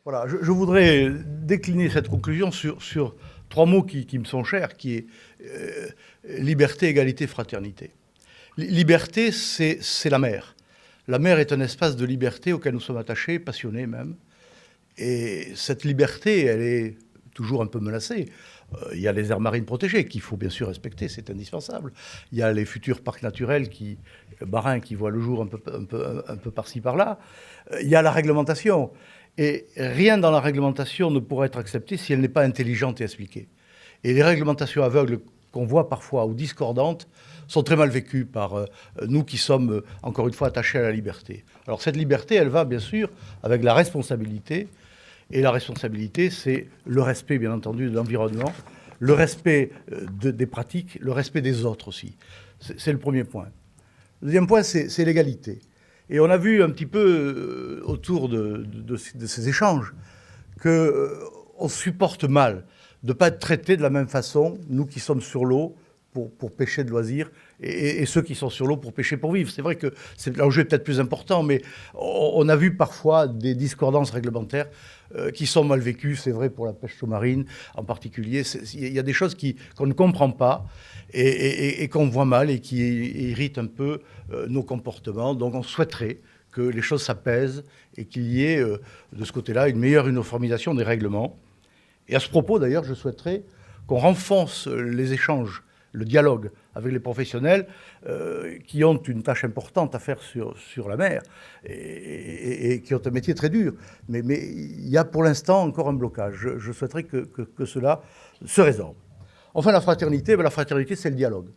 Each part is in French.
Voilà, je voudrais décliner cette conclusion sur trois mots qui me sont chers, qui est liberté, égalité, fraternité. Liberté, c'est la mer. La mer est un espace de liberté auquel nous sommes attachés, passionnés même. Et cette liberté, elle est toujours un peu menacée. Il y a les aires marines protégées qu'il faut bien sûr respecter, c'est indispensable. Il y a les futurs parcs naturels marins qui voient le jour un peu par-ci par-là. Il y a la réglementation. Et rien dans la réglementation ne pourra être accepté si elle n'est pas intelligente et expliquée. Et les réglementations aveugles qu'on voit parfois ou discordantes sont très mal vécues par nous qui sommes, encore une fois, attachés à la liberté. Alors cette liberté, elle va bien sûr avec la responsabilité. Et la responsabilité, c'est le respect, bien entendu, de l'environnement, le respect des pratiques, le respect des autres aussi. C'est le premier point. Le deuxième point, c'est l'égalité. Et on a vu un petit peu autour de ces échanges qu'on supporte mal de ne pas être traités de la même façon, nous qui sommes sur l'eau pour pêcher de loisirs et ceux qui sont sur l'eau pour pêcher pour vivre. C'est vrai que l'enjeu est peut-être plus important, mais on a vu parfois des discordances réglementaires qui sont mal vécues. C'est vrai pour la pêche sous-marine en particulier. Il y a des choses qu'on ne comprend pas et qu'on voit mal et qui irritent un peu nos comportements. Donc on souhaiterait que les choses s'apaisent et qu'il y ait de ce côté-là une meilleure uniformisation des règlements. Et à ce propos, d'ailleurs, je souhaiterais qu'on renforce les échanges, le dialogue avec les professionnels qui ont une tâche importante à faire sur la mer et qui ont un métier très dur. Mais il y a pour l'instant encore un blocage. Je souhaiterais que cela se résorbe. Enfin, la fraternité, c'est le dialogue.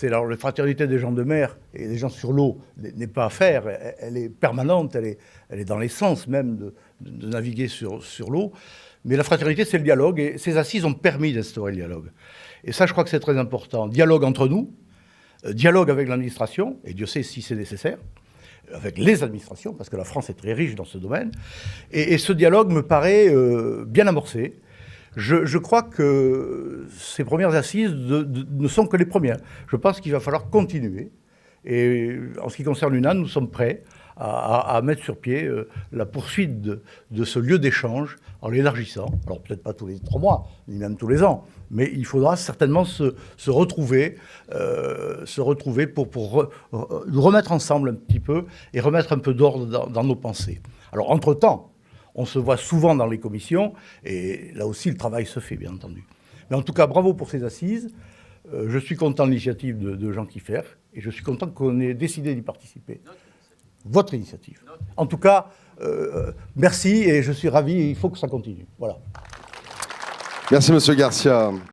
La fraternité des gens de mer et des gens sur l'eau n'est pas à faire. Elle est permanente, elle est dans l'essence même de naviguer sur l'eau. Mais la fraternité, c'est le dialogue, et ces assises ont permis d'instaurer le dialogue. Et ça, je crois que c'est très important. Dialogue entre nous, dialogue avec l'administration, et Dieu sait si c'est nécessaire, avec les administrations, parce que la France est très riche dans ce domaine. Et ce dialogue me paraît bien amorcé. Je crois que ces premières assises ne sont que les premières. Je pense qu'il va falloir continuer. Et en ce qui concerne l'UNAN, nous sommes prêts à mettre sur pied la poursuite de ce lieu d'échange en l'élargissant. Alors peut-être pas tous les 3 mois, ni même tous les ans, mais il faudra certainement se retrouver pour nous remettre ensemble un petit peu et remettre un peu d'ordre dans nos pensées. Alors entre-temps, on se voit souvent dans les commissions et là aussi le travail se fait, bien entendu. Mais en tout cas, bravo pour ces assises. Je suis content de l'initiative de Jean Kieffer et je suis content qu'on ait décidé d'y participer. Votre initiative. En tout cas, merci et je suis ravi et il faut que ça continue. Voilà. Merci, Monsieur Garcia.